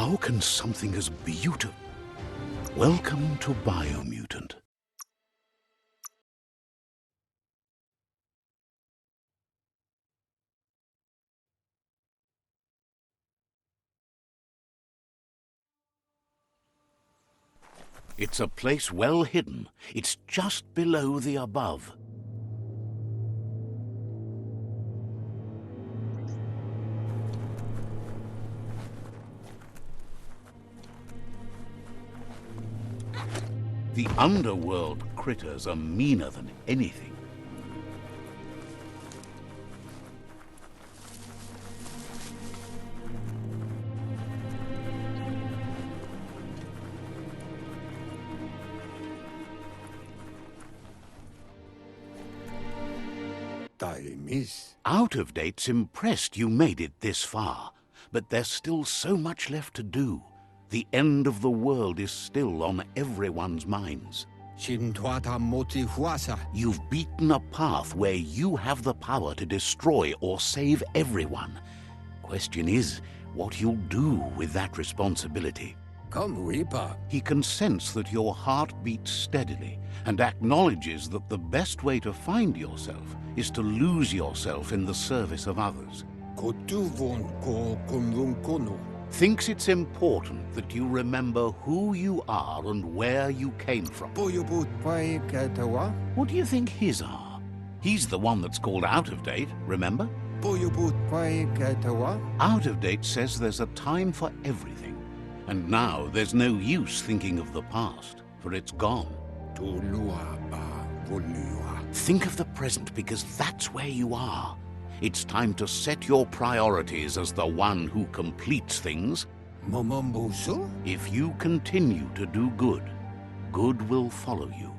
How can something as beautiful... Welcome to Biomutant. It's a place well hidden. It's just below the above. The underworld critters are meaner than anything. Out of Date's impressed you made it this far, but there's still so much left to do. The end of the world is still on everyone's minds. You've beaten a path where you have the power to destroy or save everyone. Question is, what you'll do with that responsibility. He can sense that your heart beats steadily and acknowledges that the best way to find yourself is to lose yourself in the service of others. Thinks it's important that you remember who you are and where you came from. What do you think his are? He's the one that's called Out of Date, remember? Out of Date says there's a time for everything. And now there's no use thinking of the past, for it's gone. Think of the present, because that's where you are. It's time to set your priorities as the one who completes things. If you continue to do good, good will follow you.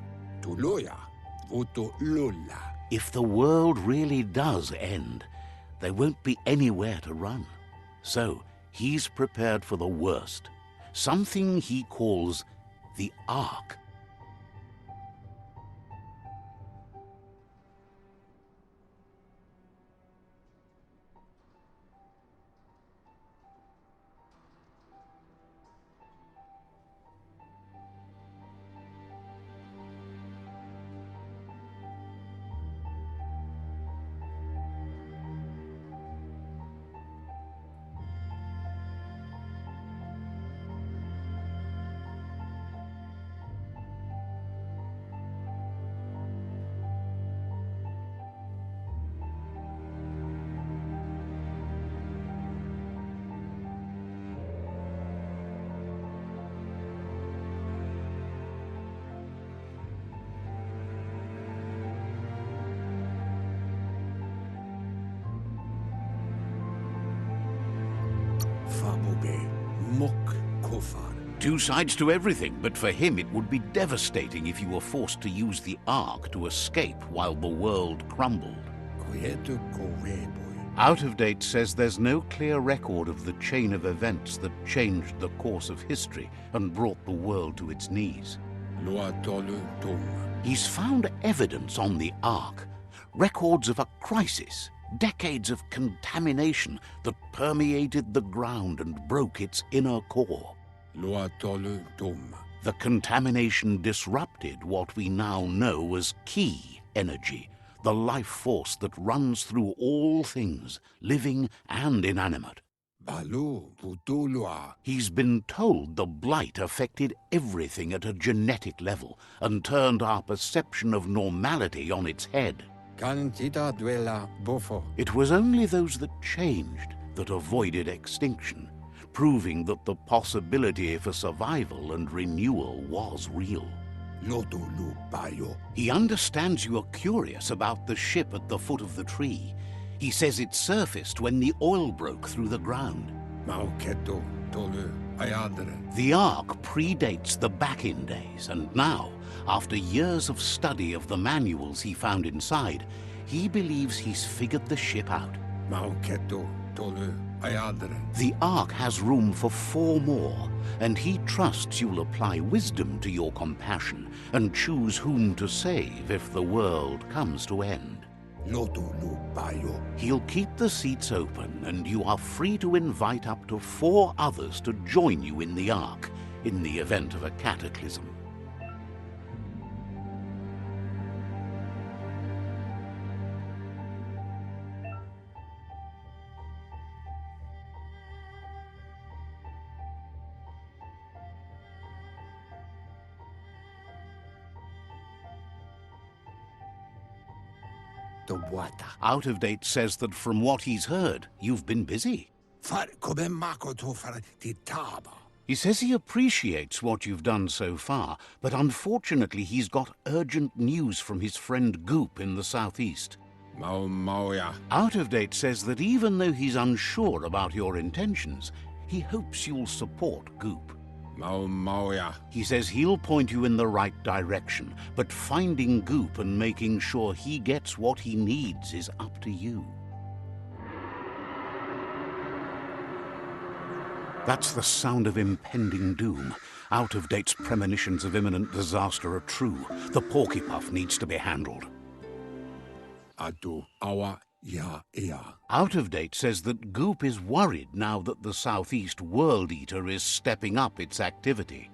If the world really does end, there won't be anywhere to run. So he's prepared for the worst, something he calls the Ark. Two sides to everything, but for him it would be devastating if you were forced to use the Ark to escape while the world crumbled. Out of Date says there's no clear record of the chain of events that changed the course of history and brought the world to its knees. He's found evidence on the Ark, records of a crisis, decades of contamination that permeated the ground and broke its inner core. The contamination disrupted what we now know as Ki energy, the life force that runs through all things, living and inanimate. He's been told the blight affected everything at a genetic level and turned our perception of normality on its head. It was only those that changed that avoided extinction, proving that the possibility for survival and renewal was real. He understands you are curious about the ship at the foot of the tree. He says it surfaced when the oil broke through the ground. The Ark predates the back-in days, and now, after years of study of the manuals he found inside, he believes he's figured the ship out. The Ark has room for 4 more, and he trusts you'll apply wisdom to your compassion and choose whom to save if the world comes to end. He'll keep the seats open, and you are free to invite up to 4 others to join you in the Ark, in the event of a cataclysm. Out of Date says that from what he's heard, you've been busy. He says he appreciates what you've done so far, but unfortunately he's got urgent news from his friend Goop in the southeast. Out of Date says that even though he's unsure about your intentions, he hopes you'll support Goop. He says he'll point you in the right direction, but finding Goop and making sure he gets what he needs is up to you. That's the sound of impending doom. Out of Date's premonitions of imminent disaster are true. The Porkypuff needs to be handled. Out of Date says that Goop is worried now that the Southeast World Eater is stepping up its activity.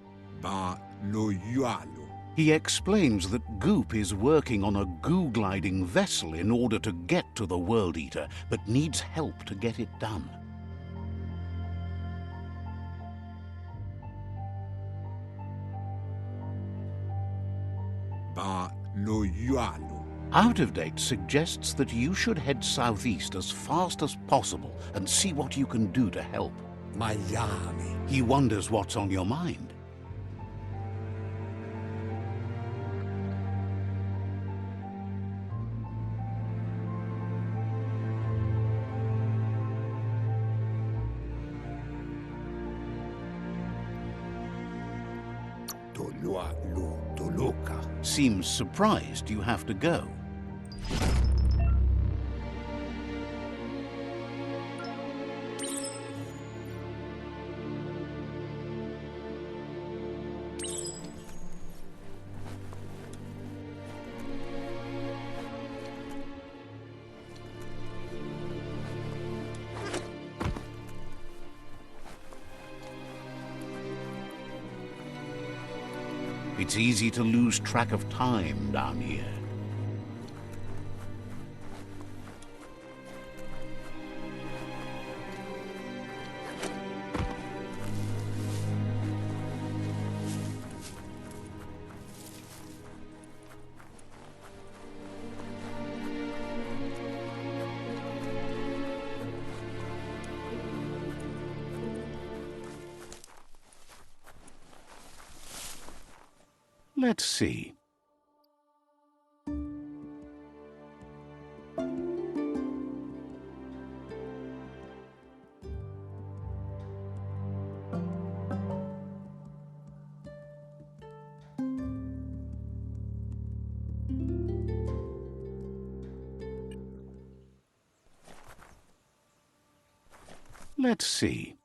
He explains that Goop is working on a goo-gliding vessel in order to get to the World Eater, but needs help to get it done. Out of Date suggests that you should head southeast as fast as possible and see what you can do to help. He wonders what's on your mind. Seems surprised you have to go. It's easy to lose track of time down here. Let's see. Let's see.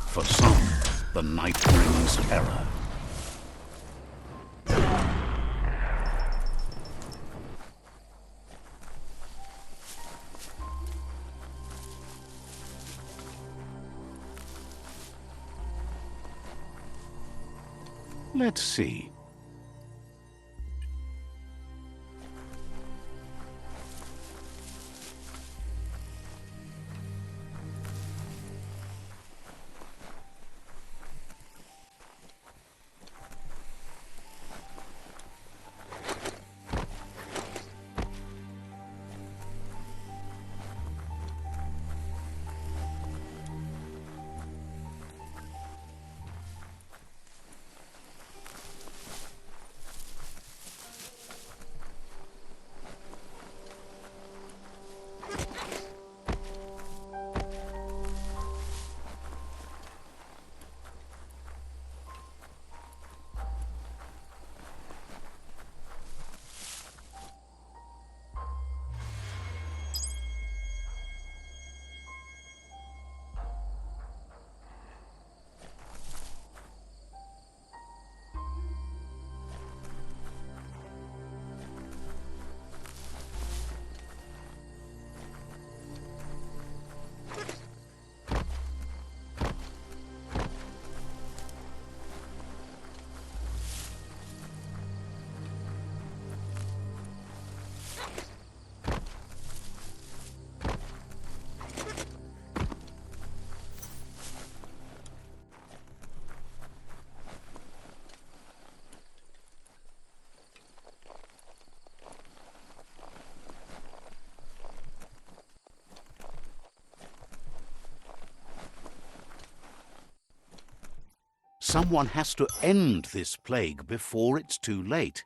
For some, the night brings terror. Let's see. Someone has to end this plague before it's too late.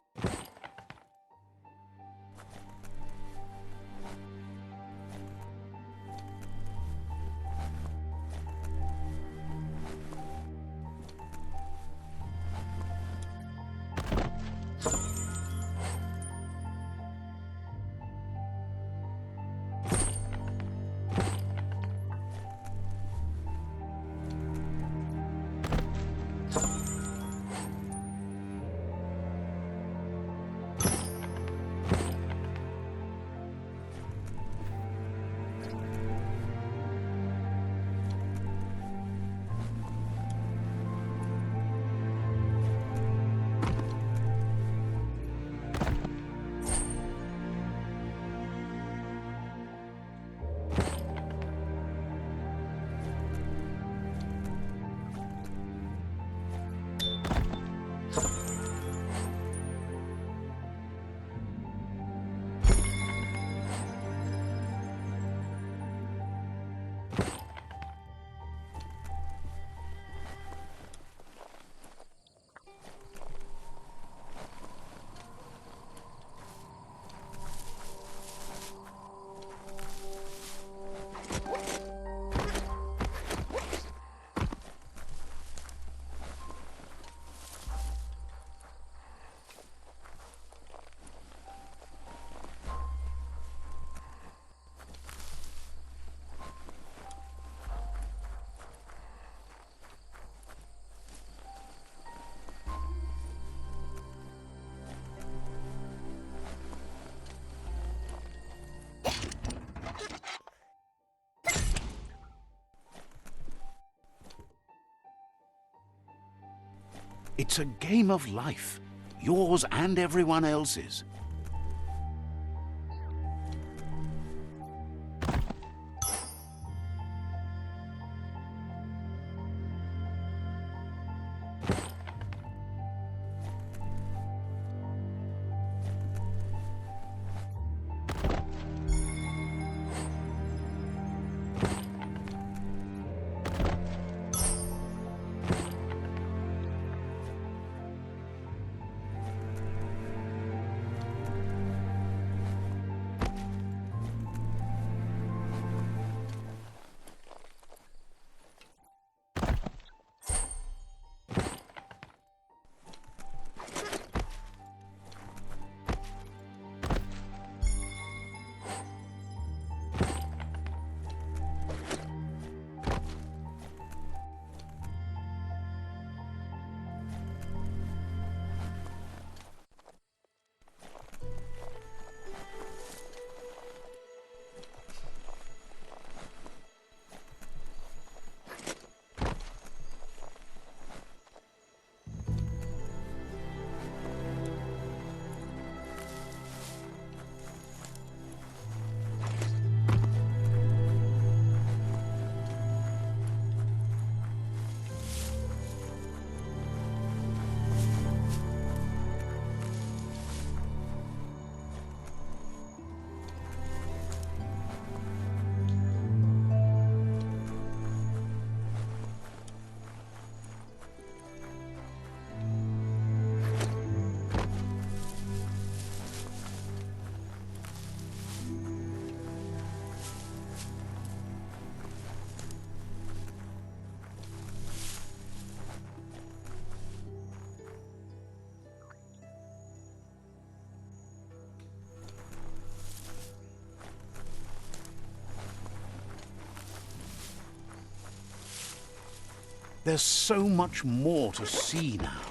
It's a game of life, yours and everyone else's. There's so much more to see now.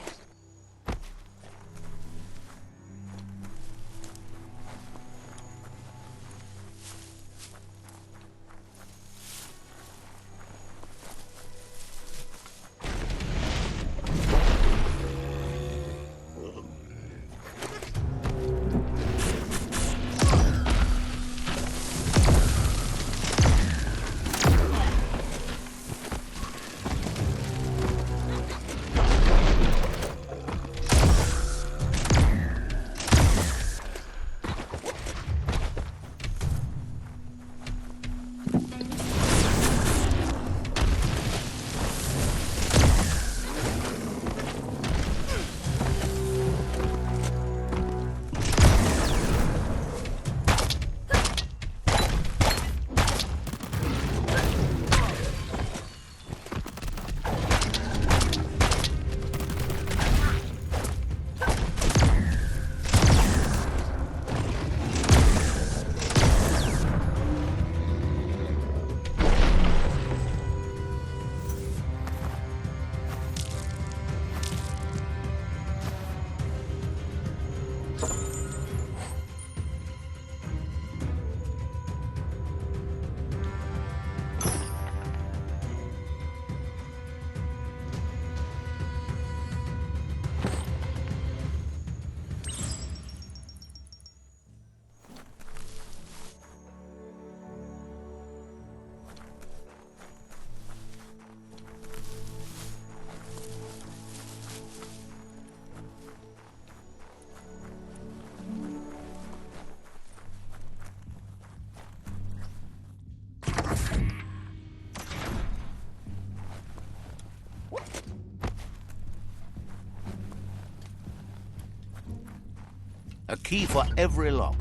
A key for every lock.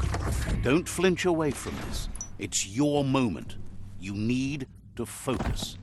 Don't flinch away from this. It's your moment. You need to focus.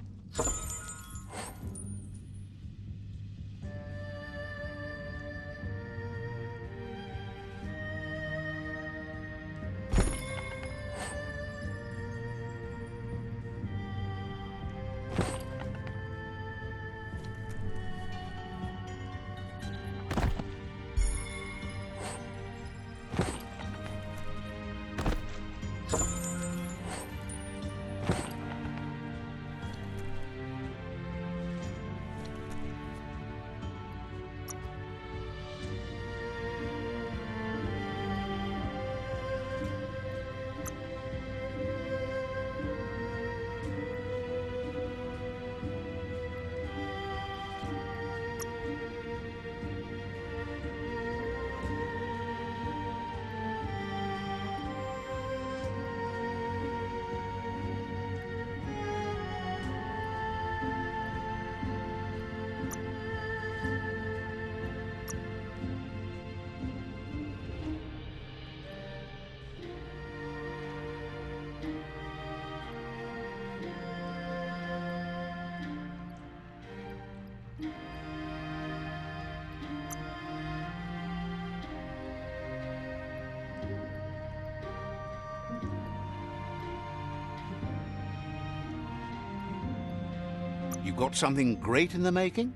You got something great in the making?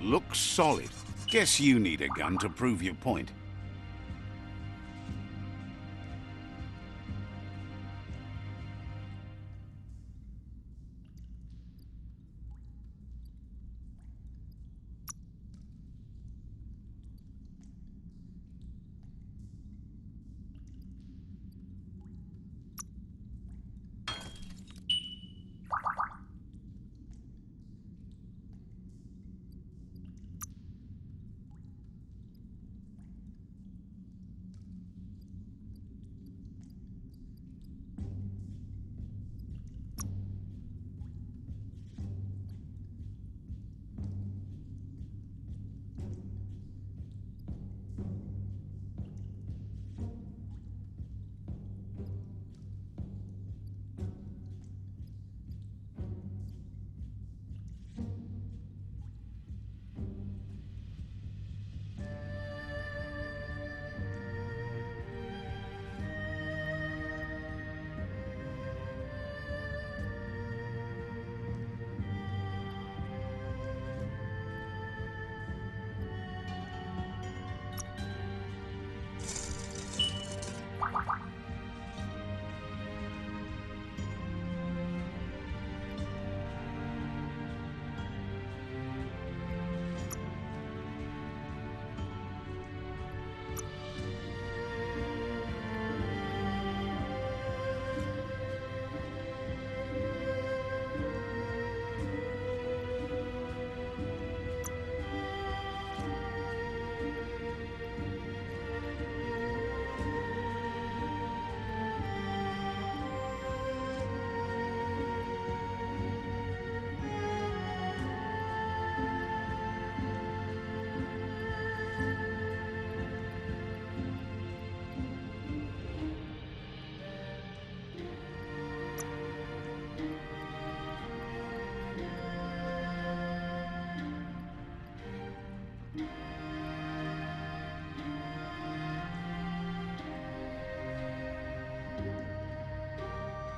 Looks solid. Guess you need a gun to prove your point.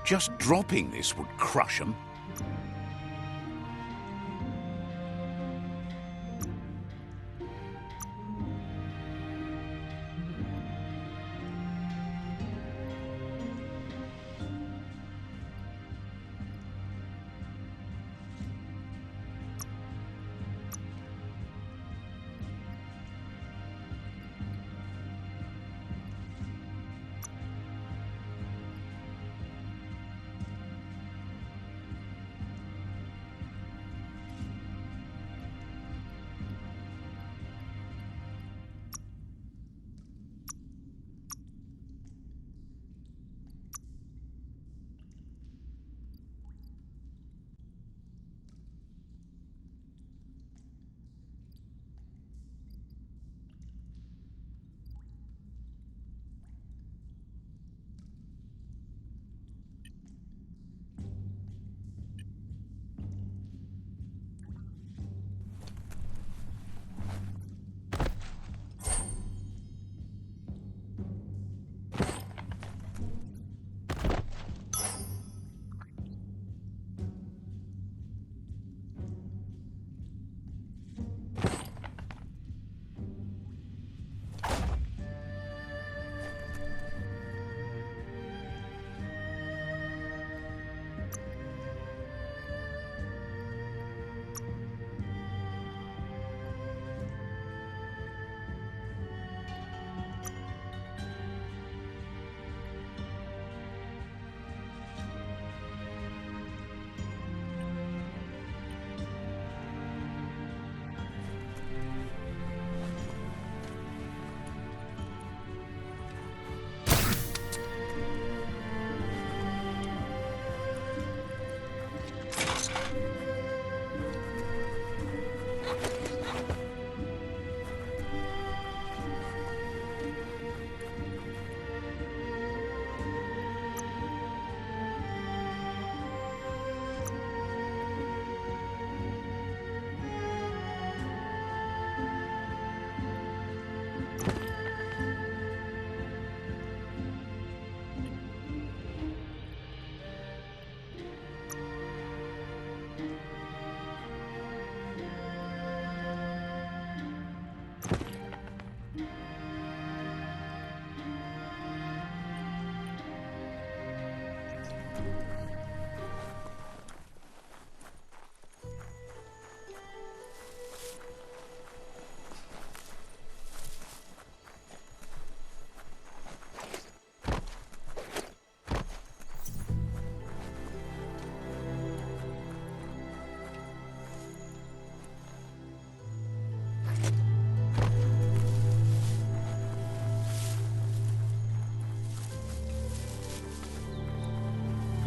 Just dropping this would crush them.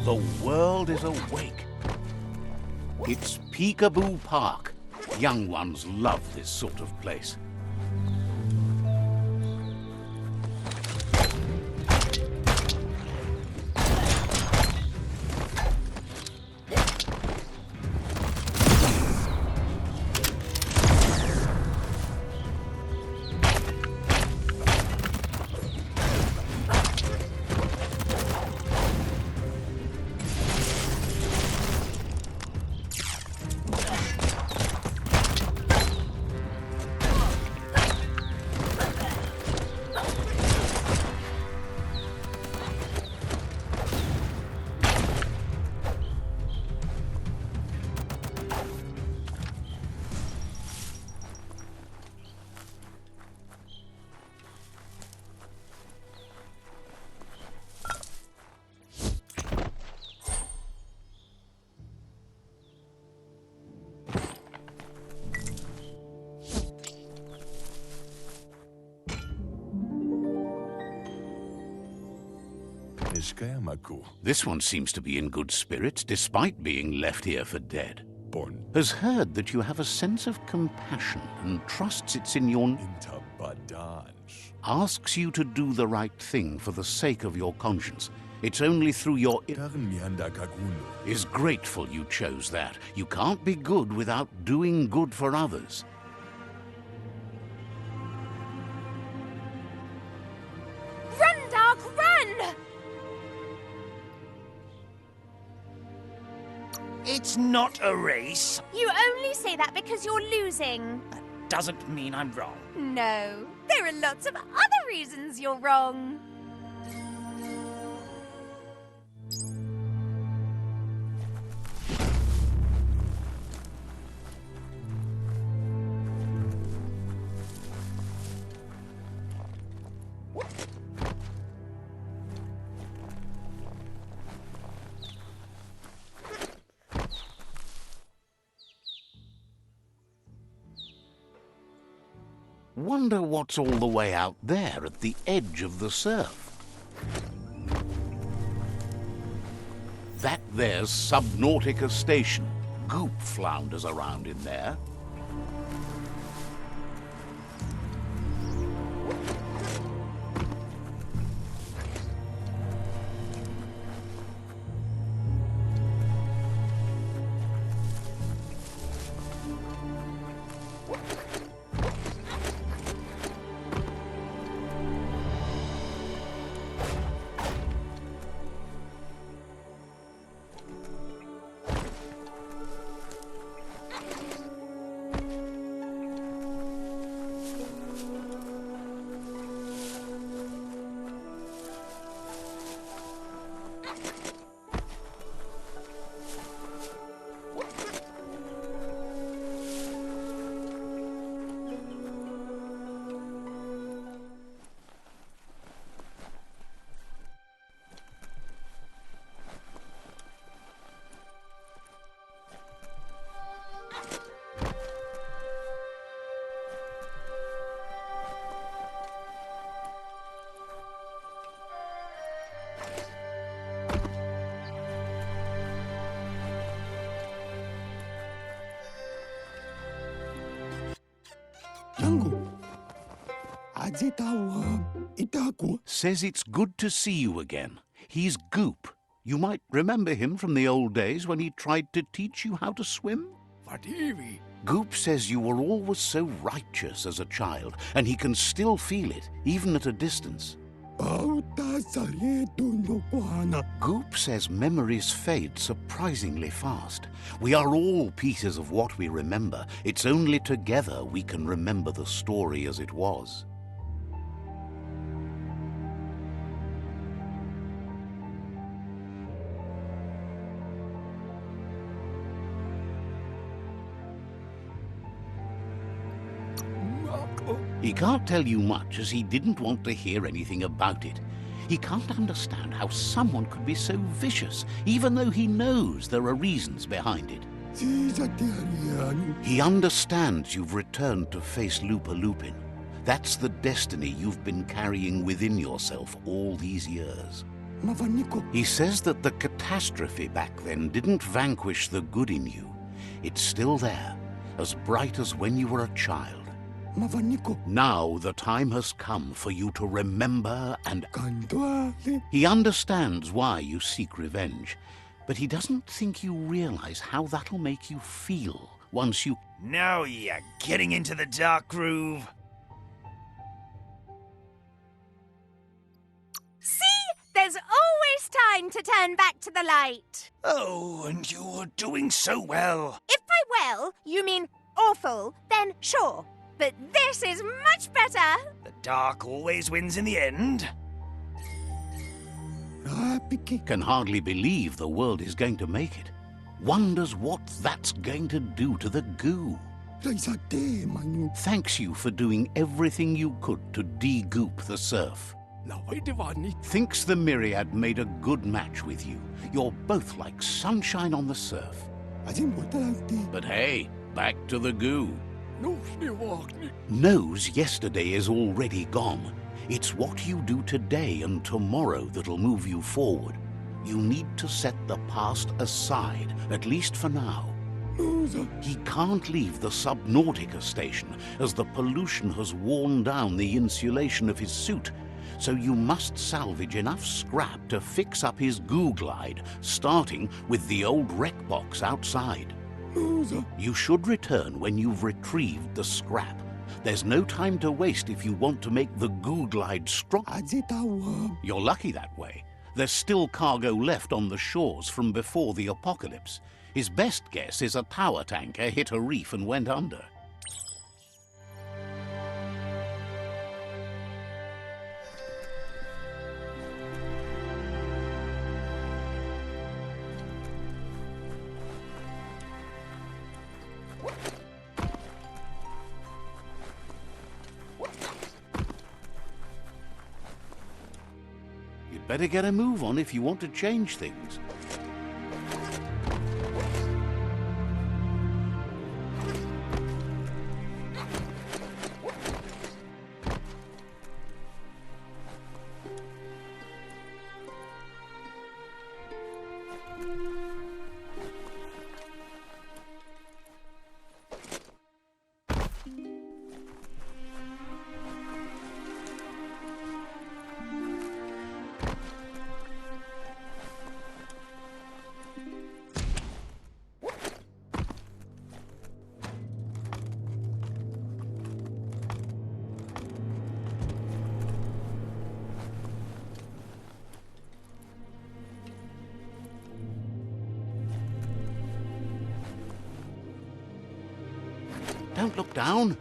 The world is awake. It's Peekaboo Park. Young ones love this sort of place. This one seems to be in good spirits, despite being left here for dead. Has heard that you have a sense of compassion and trusts it's in your... Asks you to do the right thing for the sake of your conscience. It's only through your... Is grateful you chose that. You can't be good without doing good for others. It's not a race. You only say that because you're losing. That doesn't mean I'm wrong. No, there are lots of other reasons you're wrong. Wonder what's all the way out there at the edge of the surf. That there's Subnautica Station. Goop flounders around in there. Says it's good to see you again. He's Goop. You might remember him from the old days when he tried to teach you how to swim. Goop says you were always so righteous as a child, and he can still feel it, even at a distance. Goop says memories fade surprisingly fast. We are all pieces of what we remember. It's only together we can remember the story as it was. He can't tell you much as he didn't want to hear anything about it. He can't understand how someone could be so vicious, even though he knows there are reasons behind it. He understands you've returned to face Lupa Lupin. That's the destiny you've been carrying within yourself all these years. He says that the catastrophe back then didn't vanquish the good in you. It's still there, as bright as when you were a child. Now the time has come for you to remember and... He understands why you seek revenge, but he doesn't think you realize how that'll make you feel once you... Now you're getting into the dark groove. See? There's always time to turn back to the light. Oh, and you're doing so well. If by well you mean awful, then sure. But this is much better! The dark always wins in the end. Can hardly believe the world is going to make it. Wonders what that's going to do to the goo. Thanks you for doing everything you could to de-goop the surf. Thinks the Myriad made a good match with you. You're both like sunshine on the surf. But hey, back to the goo. Knows yesterday is already gone. It's what you do today and tomorrow that'll move you forward. You need to set the past aside, at least for now. He can't leave the Subnautica Station, as the pollution has worn down the insulation of his suit, so you must salvage enough scrap to fix up his goo glide, starting with the old wreck box outside. You should return when you've retrieved the scrap. There's no time to waste if you want to make the goo glide strong. You're lucky that way. There's still cargo left on the shores from before the apocalypse. His best guess is a power tanker hit a reef and went under. You'd better get a move on if you want to change things. Don't look down.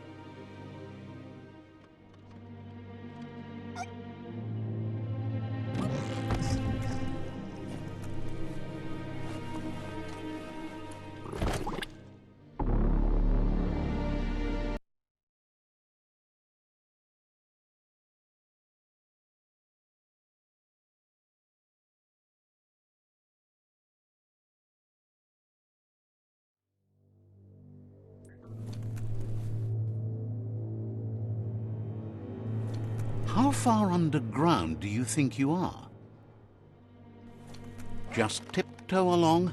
How far underground do you think you are? Just tiptoe along.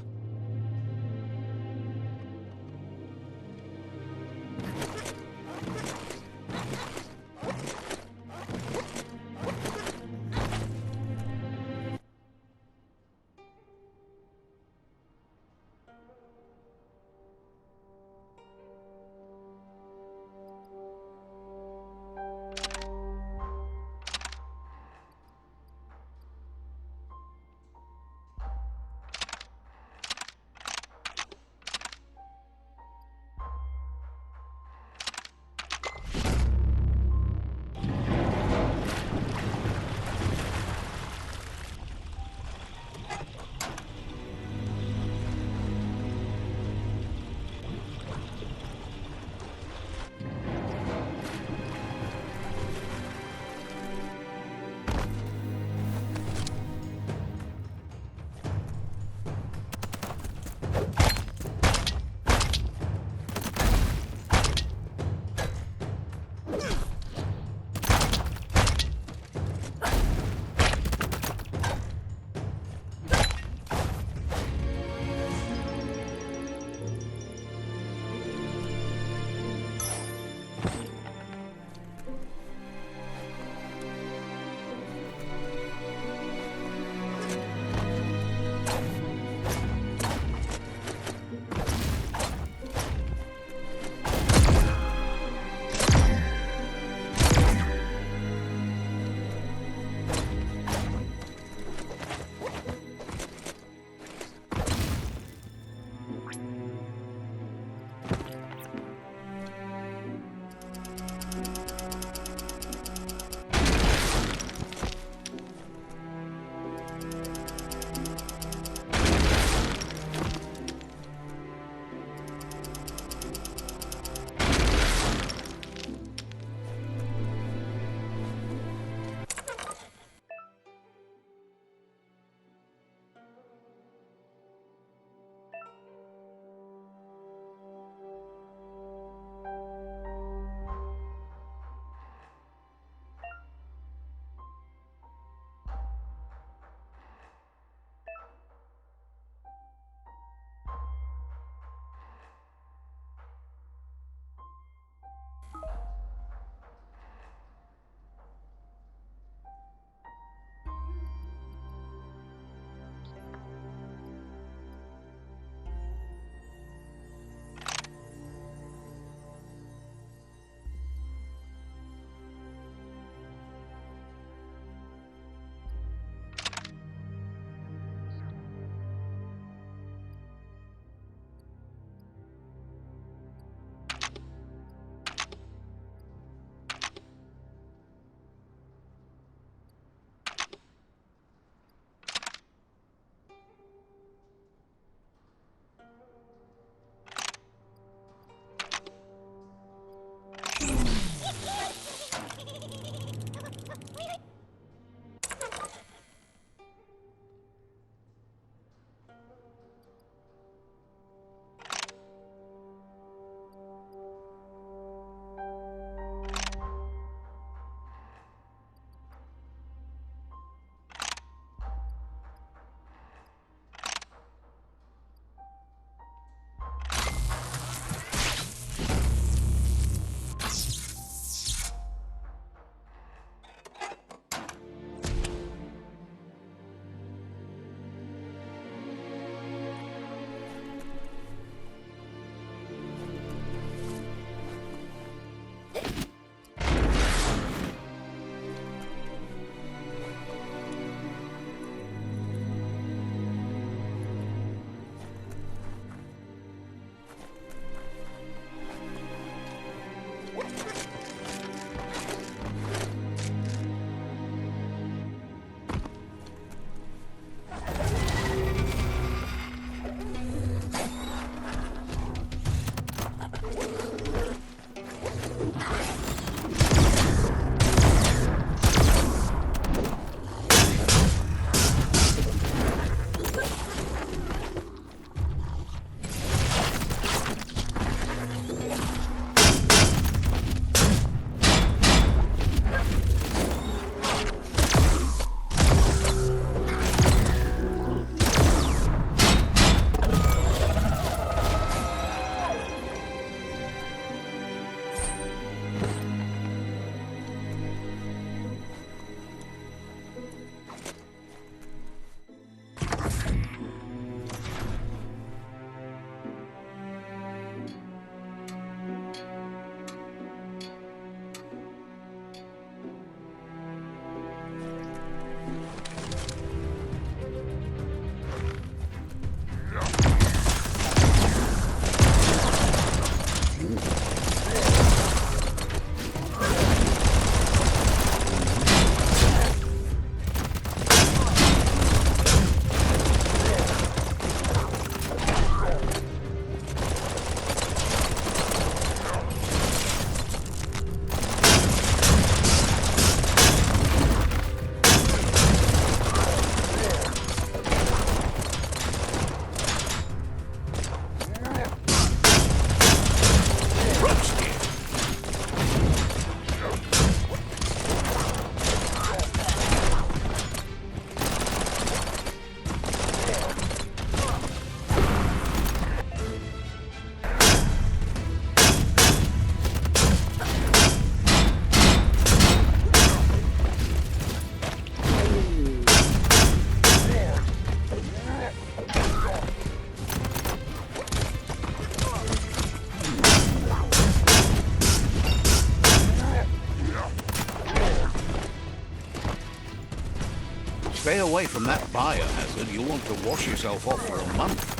Stay away from that biohazard. You'll want to wash yourself off for a month.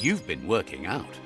You've been working out.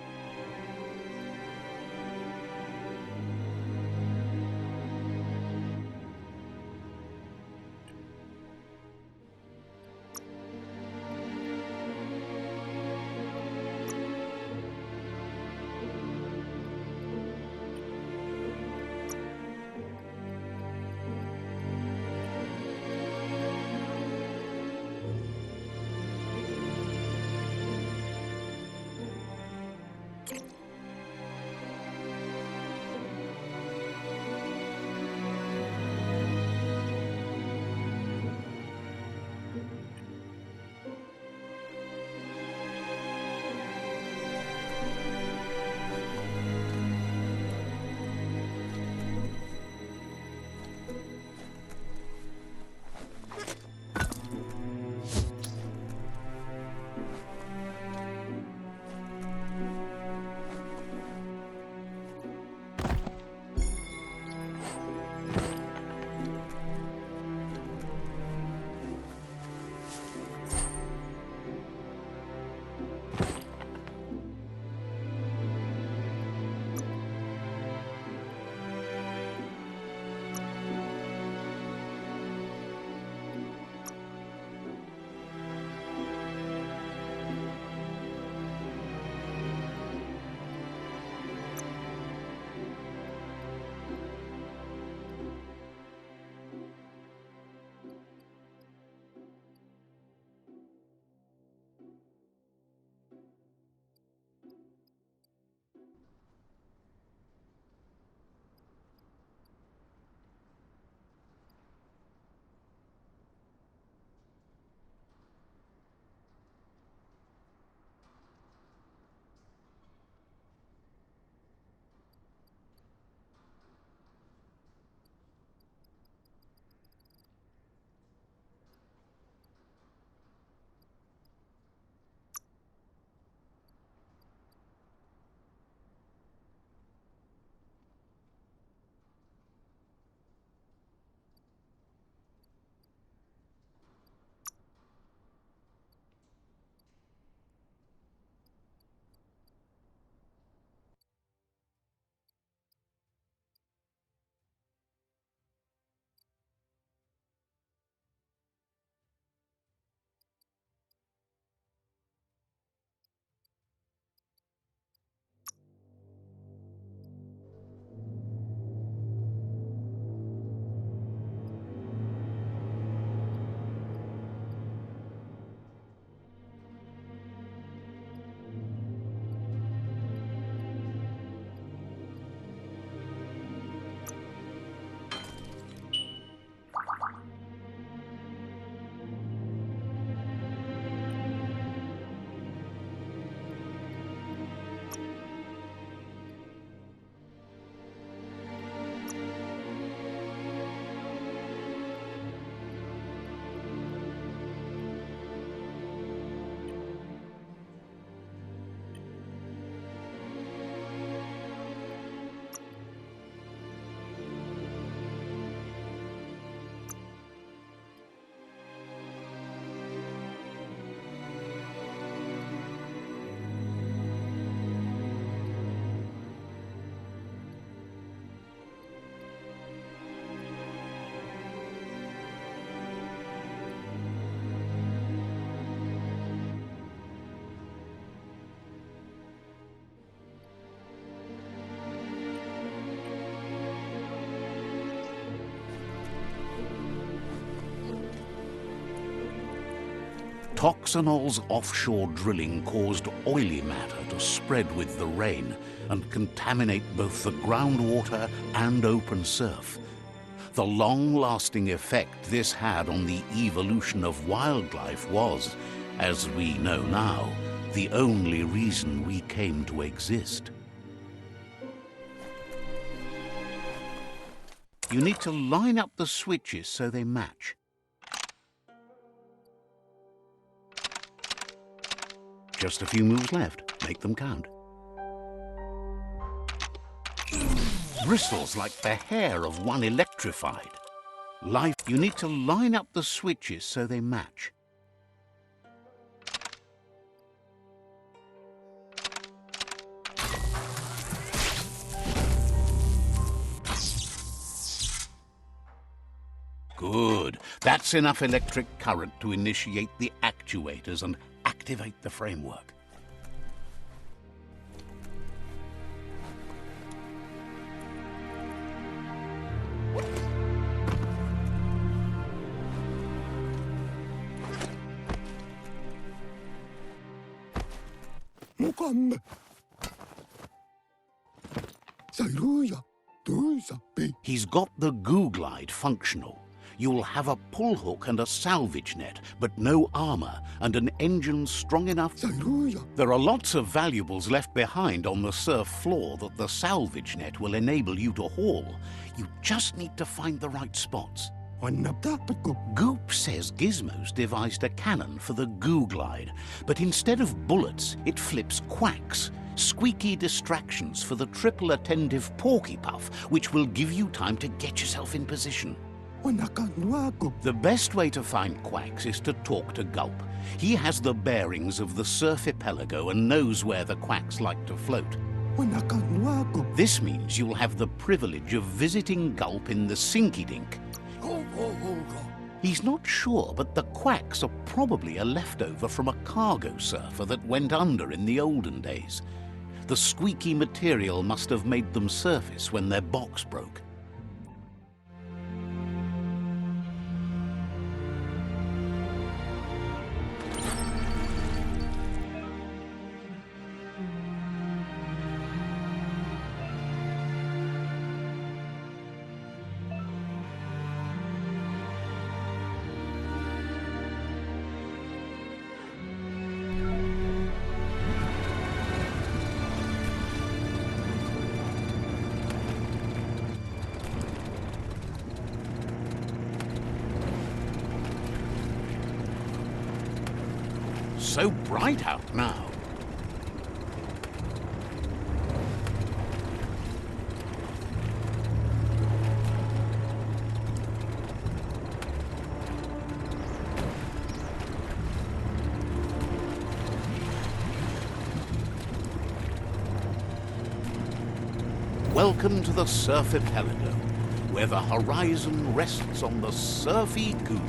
Toxanol's offshore drilling caused oily matter to spread with the rain and contaminate both the groundwater and open surf. The long-lasting effect this had on the evolution of wildlife was, as we know now, the only reason we came to exist. You need to line up the switches so they match. Just a few moves left. Make them count. Bristles like the hair of one electrified. Life, you need to line up the switches so they match. Good. That's enough electric current to initiate the actuators and activate the framework. He's got the goo glide functional. You'll have a pull hook and a salvage net, but no armor, and an engine strong enough. There are lots of valuables left behind on the surf floor that the salvage net will enable you to haul. You just need to find the right spots. Goop says Gizmo's devised a cannon for the goo glide, but instead of bullets, it flips quacks. Squeaky distractions for the triple attentive porky puff, which will give you time to get yourself in position. The best way to find quacks is to talk to Gulp. He has the bearings of the surf archipelago and knows where the quacks like to float. This means you'll have the privilege of visiting Gulp in the Sinky Dink. He's not sure, but the quacks are probably a leftover from a cargo surfer that went under in the olden days. The squeaky material must have made them surface when their box broke. So bright out now. Welcome to the surf archipelago, where the horizon rests on the surfy goo.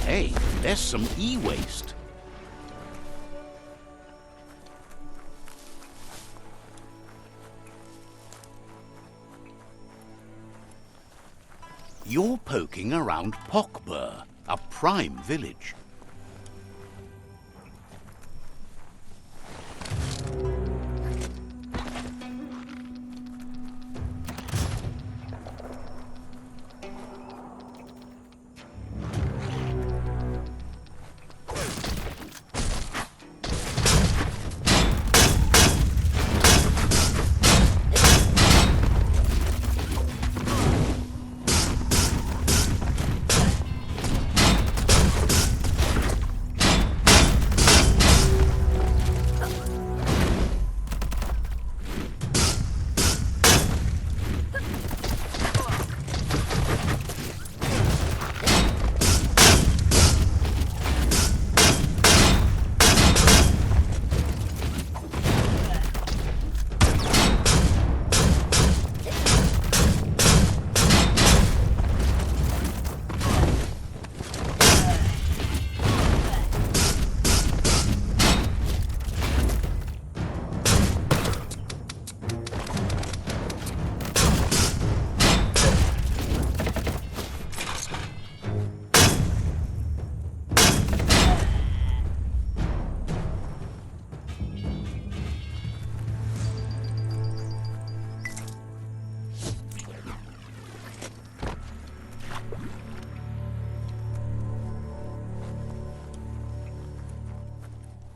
Hey, there's some e-waste. You're poking around Pokbur, a prime village.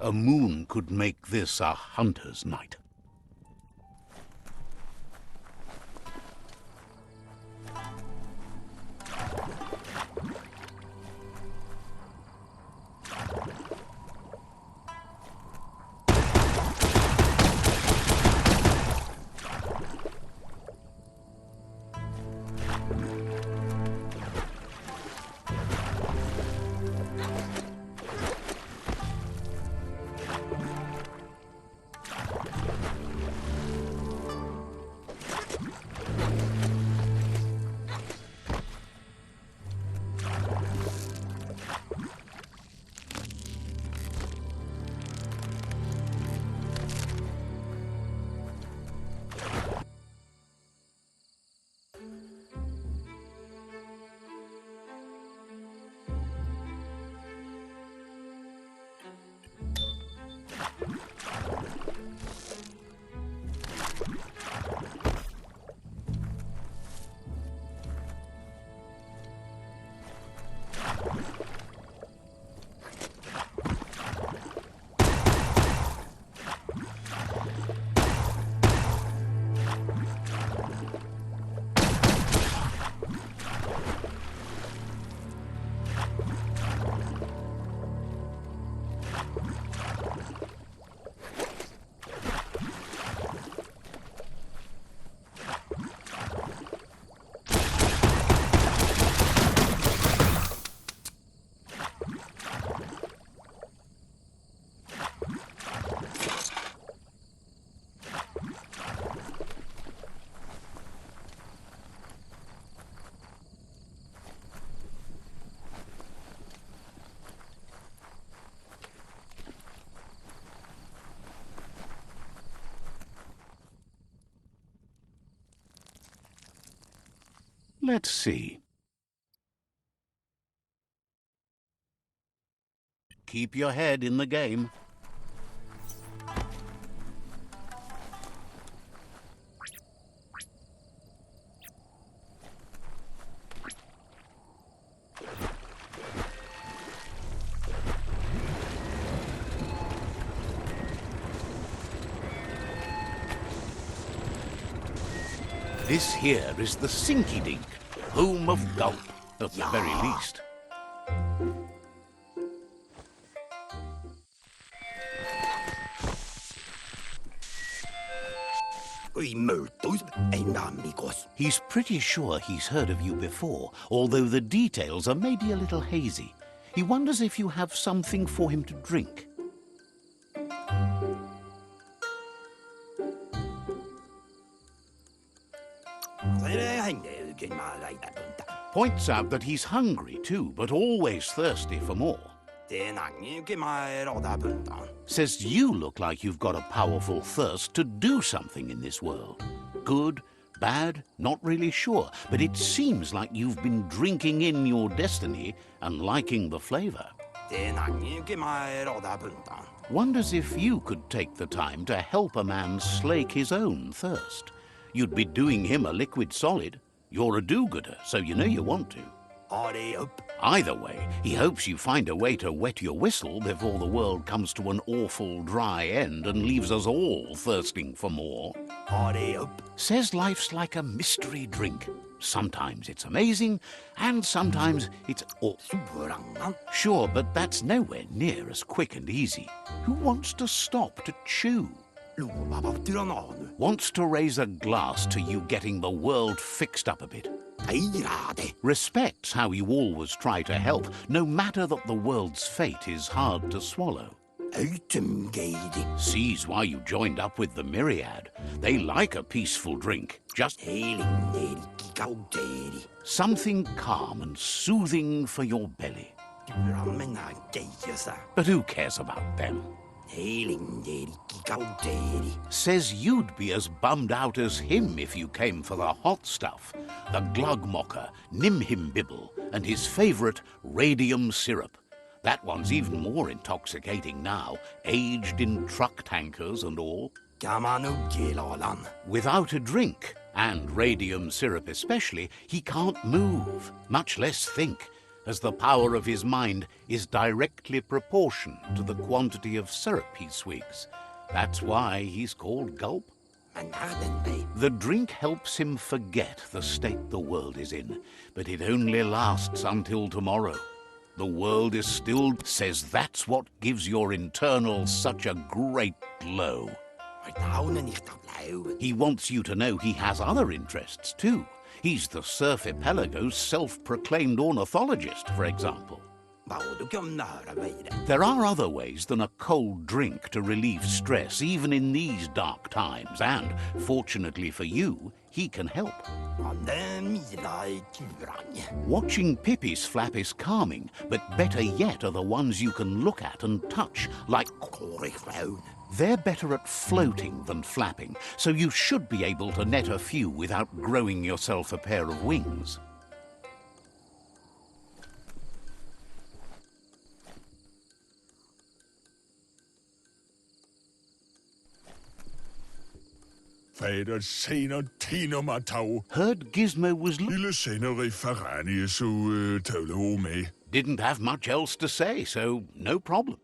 A moon could make this a hunter's night. Let's see. Keep your head in the game. This here is the Sinky Dink, home of gulp, at the very least. He's pretty sure he's heard of you before, although the details are maybe a little hazy. He wonders if you have something for him to drink. Points out that he's hungry too, but always thirsty for more. Says you look like you've got a powerful thirst to do something in this world. Good, bad, not really sure, but it seems like you've been drinking in your destiny and liking the flavor. Wonders if you could take the time to help a man slake his own thirst. You'd be doing him a liquid solid. You're a do-gooder, so you know you want to. Either way, he hopes you find a way to wet your whistle before the world comes to an awful dry end and leaves us all thirsting for more. Says life's like a mystery drink. Sometimes it's amazing, and sometimes it's awful. Sure, but that's nowhere near as quick and easy. Who wants to stop to chew? Wants to raise a glass to you getting the world fixed up a bit. Respects how you always try to help, no matter that the world's fate is hard to swallow. Sees why you joined up with the Myriad. They like a peaceful drink, just something calm and soothing for your belly. But who cares about them? Says you'd be as bummed out as him if you came for the hot stuff, the Glugmocker, Nimhimbibble, and his favourite radium syrup. That one's even more intoxicating now, aged in truck tankers and all. Without a drink, and radium syrup especially, he can't move, much less think. as the power of his mind is directly proportioned to the quantity of syrup he swigs. That's why he's called Gulp. The drink helps him forget the state the world is in, but it only lasts until tomorrow. The world is still says that's what gives your internals such a great glow. He wants you to know he has other interests too. He's the Surf Archipelago's self-proclaimed ornithologist, for example. There are other ways than a cold drink to relieve stress, even in these dark times, and, fortunately for you, he can help. Watching Pippi's flap is calming, but better yet are the ones you can look at and touch, like... They're better at floating than flapping, so you should be able to net a few without growing yourself a pair of wings. Fader senere tiner mig tag. Heard Gizmo was Lille senere farani så tåler med. Didn't have much else to say, so no problem.